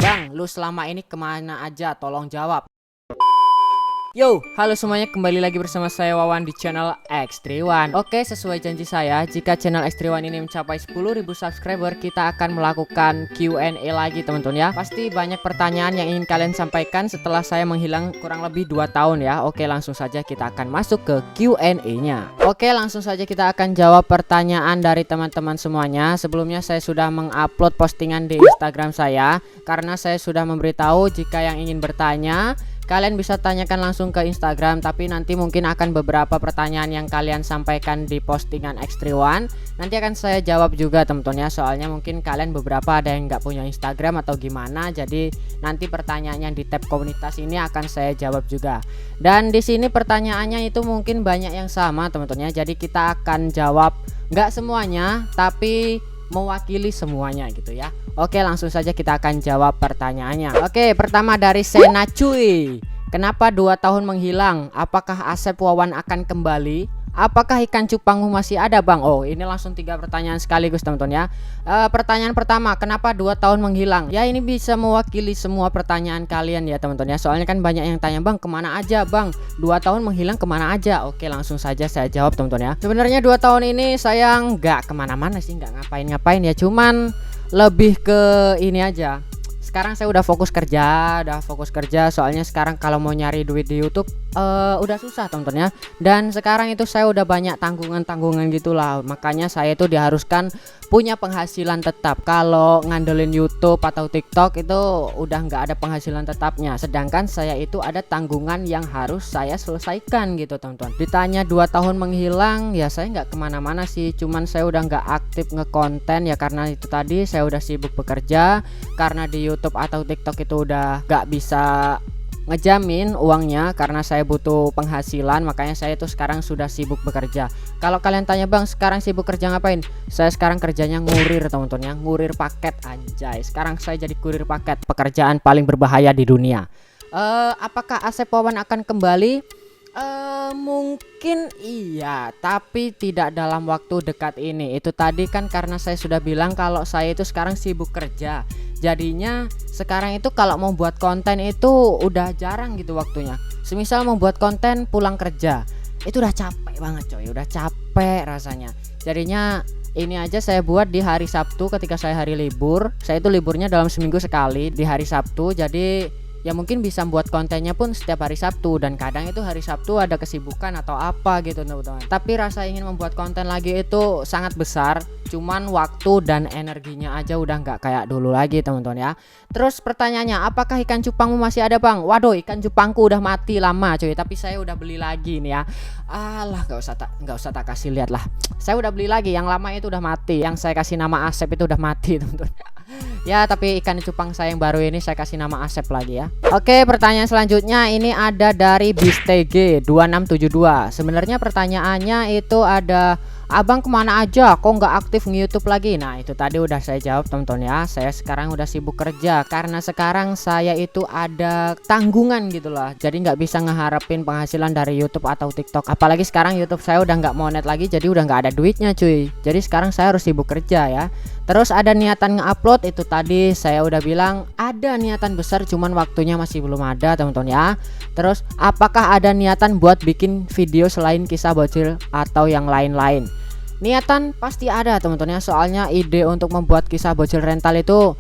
Bang, lu selama ini kemana aja? Tolong jawab. Yo, halo semuanya, kembali lagi bersama saya Wawan di channel X31. Oke, sesuai janji saya, jika channel X31 ini mencapai 10.000 subscriber, kita akan melakukan Q&A lagi teman-teman ya. Pasti banyak pertanyaan yang ingin kalian sampaikan setelah saya menghilang kurang lebih 2 tahun ya. Oke, langsung saja kita akan masuk ke Q&A-nya. Oke, langsung saja kita akan jawab pertanyaan dari teman-teman semuanya. Sebelumnya saya sudah mengupload postingan di Instagram saya, karena saya sudah memberitahu jika yang ingin bertanya kalian bisa tanyakan langsung ke Instagram, tapi nanti mungkin akan beberapa pertanyaan yang kalian sampaikan di postingan X31 nanti akan saya jawab juga teman-teman ya. Soalnya mungkin kalian beberapa ada yang nggak punya Instagram atau gimana, jadi nanti pertanyaannya di tab komunitas ini akan saya jawab juga. Dan di sini pertanyaannya itu mungkin banyak yang sama teman-teman ya, jadi kita akan jawab nggak semuanya tapi mewakili semuanya gitu ya. Oke, langsung saja kita akan jawab pertanyaannya. Oke, pertama dari Sena cuy. Kenapa 2 tahun menghilang? Apakah Asep Wawan akan kembali? Apakah ikan cupangmu masih ada bang? Oh, ini langsung 3 pertanyaan sekaligus teman-teman ya. Pertanyaan pertama, kenapa 2 tahun menghilang? Ya, ini bisa mewakili semua pertanyaan kalian ya teman-teman ya. Soalnya kan banyak yang tanya, bang kemana aja bang? 2 tahun menghilang kemana aja? Oke, langsung saja saya jawab teman-teman ya. Sebenarnya 2 tahun ini saya nggak kemana-mana sih, nggak ngapain-ngapain ya. Cuman lebih ke ini aja. Sekarang saya udah fokus kerja, soalnya sekarang kalau mau nyari duit di YouTube udah susah teman-teman ya. Dan sekarang itu saya udah banyak tanggungan gitulah, makanya saya itu diharuskan punya penghasilan tetap. Kalau ngandelin YouTube atau TikTok itu udah nggak ada penghasilan tetapnya, sedangkan saya itu ada tanggungan yang harus saya selesaikan gitu teman-teman. Ditanya 2 tahun menghilang, ya saya nggak kemana-mana sih, cuman saya udah nggak aktif ngekonten ya, karena itu tadi saya udah sibuk bekerja. Karena di YouTube atau TikTok itu udah gak bisa ngejamin uangnya, karena saya butuh penghasilan, makanya saya tuh sekarang sudah sibuk bekerja. Kalau kalian tanya, bang sekarang sibuk kerja ngapain? Saya sekarang kerjanya ngurir teman-teman ya, ngurir paket. Anjay, sekarang saya jadi kurir paket, pekerjaan paling berbahaya di dunia. Apakah Asep Wawan akan kembali? Mungkin iya, tapi tidak dalam waktu dekat ini. Itu tadi kan karena saya sudah bilang kalau saya itu sekarang sibuk kerja. Jadinya sekarang itu kalau mau buat konten itu udah jarang gitu waktunya. Semisal mau buat konten pulang kerja, itu udah capek banget coy, udah capek rasanya. Jadinya ini aja saya buat di hari Sabtu ketika saya hari libur. Saya itu liburnya dalam seminggu sekali di hari Sabtu. Jadi ya mungkin bisa buat kontennya pun setiap hari Sabtu, dan kadang itu hari Sabtu ada kesibukan atau apa gitu teman-teman. Tapi rasa ingin membuat konten lagi itu sangat besar, cuman waktu dan energinya aja udah nggak kayak dulu lagi teman-teman ya. Terus pertanyaannya, apakah ikan cupangmu masih ada bang? Waduh, ikan cupangku udah mati lama cuy, tapi saya udah beli lagi nih ya. Alah, nggak usah tak kasih lihat lah. Saya udah beli lagi, yang lama itu udah mati, yang saya kasih nama Asep itu udah mati teman-teman. Ya, tapi ikan cupang saya yang baru ini saya kasih nama Asep lagi ya. Oke, pertanyaan selanjutnya ini ada dari BISTG 2672. Sebenarnya pertanyaannya itu ada, abang kemana aja kok nggak aktif nge-YouTube lagi? Nah, itu tadi udah saya jawab teman-teman ya. Saya sekarang udah sibuk kerja, karena sekarang saya itu ada tanggungan gitu lah, jadi nggak bisa ngeharapin penghasilan dari YouTube atau TikTok. Apalagi sekarang YouTube saya udah nggak monet lagi, jadi udah nggak ada duitnya cuy. Jadi sekarang saya harus sibuk kerja ya. Terus ada niatan nge-upload, itu tadi saya udah bilang ada niatan besar, cuman waktunya masih belum ada teman-teman ya. Terus apakah ada niatan buat bikin video selain kisah bocil atau yang lain-lain? Niatan pasti ada teman-teman ya, soalnya ide untuk membuat kisah bocil rental itu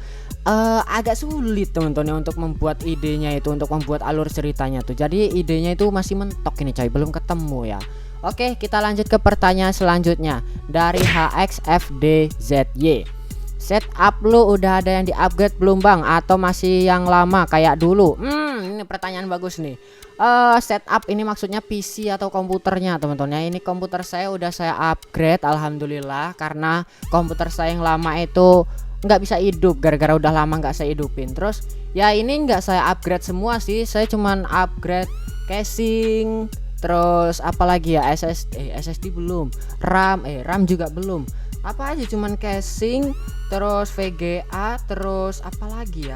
agak sulit teman-teman ya, untuk membuat idenya itu, untuk membuat alur ceritanya tuh. Jadi idenya itu masih mentok ini coy, belum ketemu ya. Oke, kita lanjut ke pertanyaan selanjutnya dari HXFDZY. Setup lu udah ada yang di upgrade belum bang, atau masih yang lama kayak dulu? Ini pertanyaan bagus nih. Setup ini maksudnya PC atau komputernya teman-teman ya. Ini komputer saya udah saya upgrade alhamdulillah, karena komputer saya yang lama itu nggak bisa hidup, gara-gara udah lama nggak saya hidupin. Terus ya ini nggak saya upgrade semua sih, saya cuman upgrade casing. Terus apalagi ya, SSD belum, RAM juga belum. Apa aja, cuman casing, terus VGA, terus apalagi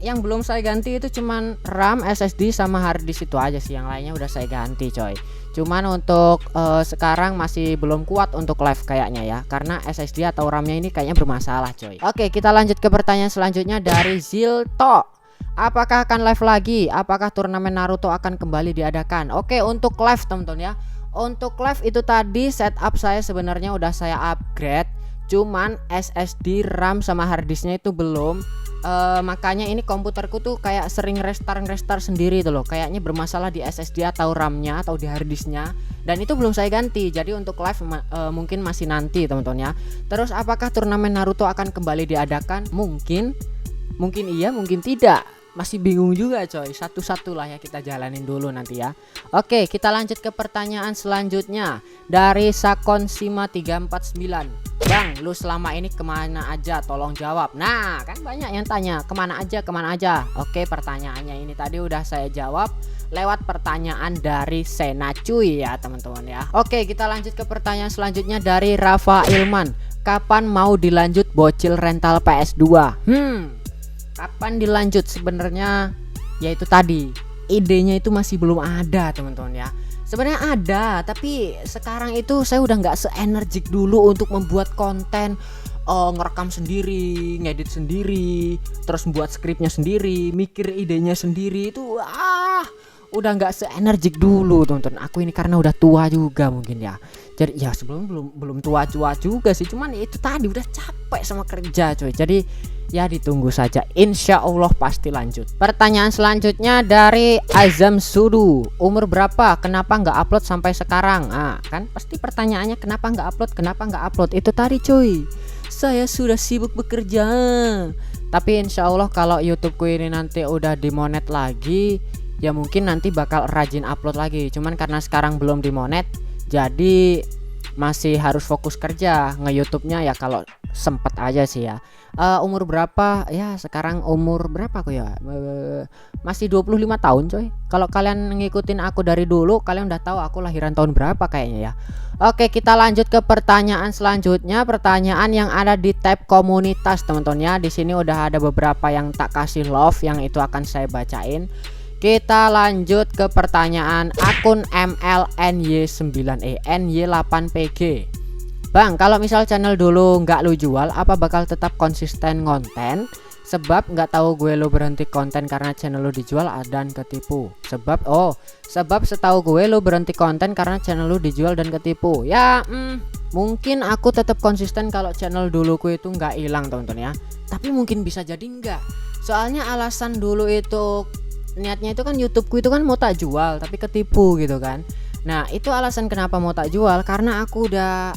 yang belum saya ganti itu cuman RAM, SSD sama hard disk itu aja sih. Yang lainnya udah saya ganti coy. Cuman untuk sekarang masih belum kuat untuk live kayaknya ya, karena SSD atau RAM-nya ini kayaknya bermasalah coy. Oke, kita lanjut ke pertanyaan selanjutnya dari Zilto. Apakah akan live lagi? Apakah turnamen Naruto akan kembali diadakan? Oke, untuk live teman-teman ya. Untuk live itu tadi setup saya sebenarnya udah saya upgrade, cuman SSD, RAM sama harddisknya itu belum. Makanya ini komputerku tuh kayak sering restart sendiri tuh loh. Kayaknya bermasalah di SSD atau RAM-nya atau di harddisknya. Dan itu belum saya ganti. Jadi untuk live mungkin masih nanti teman-teman ya. Terus apakah turnamen Naruto akan kembali diadakan? Mungkin iya, mungkin tidak. Masih bingung juga coy, satu-satu lah ya kita jalanin dulu nanti ya. Oke, kita lanjut ke pertanyaan selanjutnya dari Sakonsima 349. Bang, lu selama ini kemana aja? Tolong jawab. Nah, kan banyak yang tanya kemana aja. Oke, pertanyaannya ini tadi udah saya jawab lewat pertanyaan dari Senacuy ya teman-teman ya. Oke, kita lanjut ke pertanyaan selanjutnya dari Rafa Ilman. Kapan mau dilanjut bocil rental PS2? Kapan dilanjut sebenarnya? Ya itu tadi, idenya itu masih belum ada teman-teman ya. Sebenarnya ada, tapi sekarang itu saya udah nggak se-energik dulu untuk membuat konten, ngerekam sendiri, ngedit sendiri, terus membuat skripnya sendiri, mikir idenya sendiri. Itu udah nggak se-energik dulu teman-teman. Aku ini karena udah tua juga mungkin ya. Jadi ya sebelum belum tua juga sih, cuman itu tadi udah capek sama kerja coy. Jadi ya ditunggu saja, insya Allah pasti lanjut. Pertanyaan selanjutnya dari Azam Sudu. Umur berapa? Kenapa nggak upload sampai sekarang? Kan pasti pertanyaannya kenapa nggak upload. Itu tadi cuy, saya sudah sibuk bekerja. Tapi insya Allah kalau YouTubeku ini nanti udah dimonet lagi, ya mungkin nanti bakal rajin upload lagi. Cuman karena sekarang belum dimonet, jadi masih harus fokus kerja nge-YouTube-nya ya kalau sempet aja sih ya. Umur berapa? Ya sekarang umur berapa aku ya? Masih 25 tahun coy. Kalau kalian ngikutin aku dari dulu, kalian udah tahu aku lahiran tahun berapa kayaknya ya. Oke, kita lanjut ke pertanyaan selanjutnya. Pertanyaan yang ada di tab komunitas teman-teman ya. Di sini udah ada beberapa yang tak kasih love, yang itu akan saya bacain. Kita lanjut ke pertanyaan akun MLNY9ENY8PG. Bang, kalau misal channel dulu nggak lu jual, apa bakal tetap konsisten konten? Sebab nggak tahu gue lu berhenti konten karena channel lu dijual dan ketipu. Sebab setahu gue lu berhenti konten karena channel lu dijual dan ketipu. Ya, mungkin aku tetap konsisten kalau channel duluku itu nggak hilang teman-teman ya. Tapi mungkin bisa jadi enggak. Soalnya alasan dulu itu niatnya itu kan YouTubeku itu kan mau tak jual tapi ketipu gitu kan. Nah itu alasan kenapa mau tak jual, karena aku udah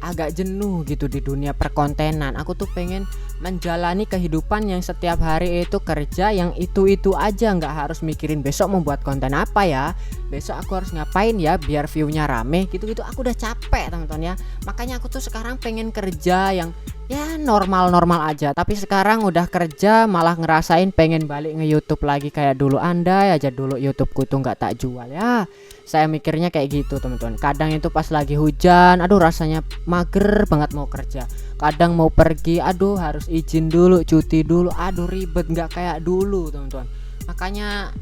agak jenuh gitu di dunia perkontenan. Aku tuh pengen menjalani kehidupan yang setiap hari itu kerja yang itu aja, nggak harus mikirin besok membuat konten apa ya, besok aku harus ngapain ya biar viewnya rame gitu-gitu. Aku udah capek teman-teman ya. Makanya aku tuh sekarang pengen kerja yang ya normal-normal aja. Tapi sekarang udah kerja malah ngerasain pengen balik nge-YouTube lagi kayak dulu. Andai aja dulu YouTubeku tuh nggak tak jual ya. Saya mikirnya kayak gitu teman-teman. Kadang itu pas lagi hujan, aduh rasanya mager banget mau kerja. Kadang mau pergi, aduh harus izin dulu, cuti dulu, aduh ribet, nggak kayak dulu teman-teman. Makanya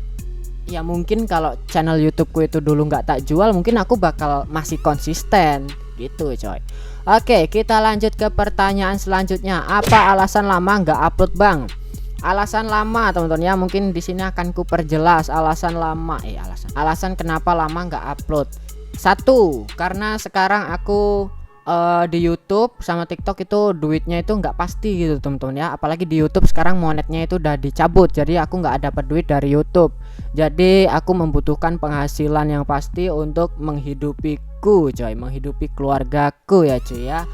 ya mungkin kalau channel YouTubeku itu dulu nggak tak jual, mungkin aku bakal masih konsisten gitu coy. Oke, kita lanjut ke pertanyaan selanjutnya. Apa alasan lama nggak upload bang? Alasan lama teman-teman ya, mungkin di sini akan ku perjelas alasan lama. Alasan kenapa lama nggak upload. Satu, karena sekarang aku di YouTube sama TikTok itu duitnya itu nggak pasti gitu teman-teman ya. Apalagi di YouTube sekarang monetnya itu udah dicabut, jadi aku nggak dapat duit dari YouTube. Jadi aku membutuhkan penghasilan yang pasti untuk menghidupiku coy, menghidupi keluargaku ya cuy ya.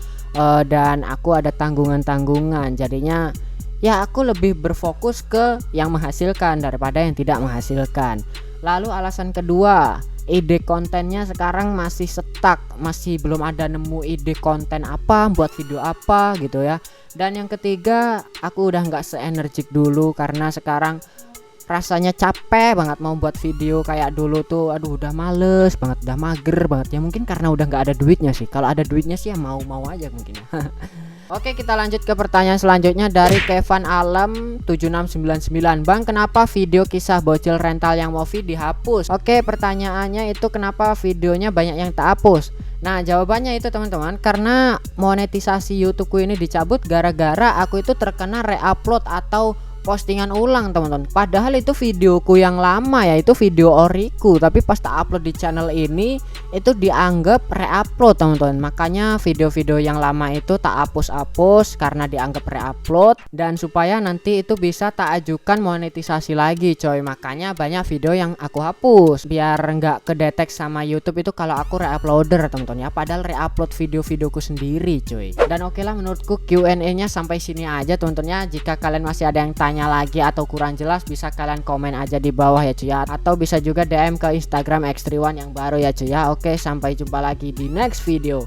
Dan aku ada tanggungan-tanggungan, jadinya ya aku lebih berfokus ke yang menghasilkan daripada yang tidak menghasilkan. Lalu alasan kedua, ide kontennya sekarang masih stuck, masih belum ada nemu ide konten apa, buat video apa gitu ya. Dan yang ketiga, aku udah nggak se-energik dulu karena sekarang rasanya capek banget mau buat video kayak dulu tuh. Aduh, udah males banget, udah mager banget ya. Mungkin karena udah nggak ada duitnya sih. Kalau ada duitnya sih ya mau aja mungkin ya. Oke, kita lanjut ke pertanyaan selanjutnya dari Kevin Alam 7699. Bang, kenapa video kisah bocil rental yang movie dihapus? Oke, pertanyaannya itu kenapa videonya banyak yang tak hapus. Nah, jawabannya itu teman-teman, karena monetisasi YouTubeku ini dicabut gara-gara aku itu terkena reupload atau postingan ulang teman-teman. Padahal itu videoku yang lama ya, itu video oriku, tapi pas tak upload di channel ini itu dianggap reupload teman-teman. Makanya video-video yang lama itu tak hapus-hapus karena dianggap reupload, dan supaya nanti itu bisa tak ajukan monetisasi lagi coy. Makanya banyak video yang aku hapus biar nggak kedetek sama YouTube itu kalau aku reuploader teman-teman ya. Padahal reupload video-videoku sendiri coy. Dan oke lah, menurutku Q&A-nya sampai sini aja teman-teman ya. Jika kalian masih ada yang tanya lagi atau kurang jelas, bisa kalian komen aja di bawah ya cuy ya, atau bisa juga DM ke Instagram X31 yang baru ya cuy ya. Oke, sampai jumpa lagi di next video.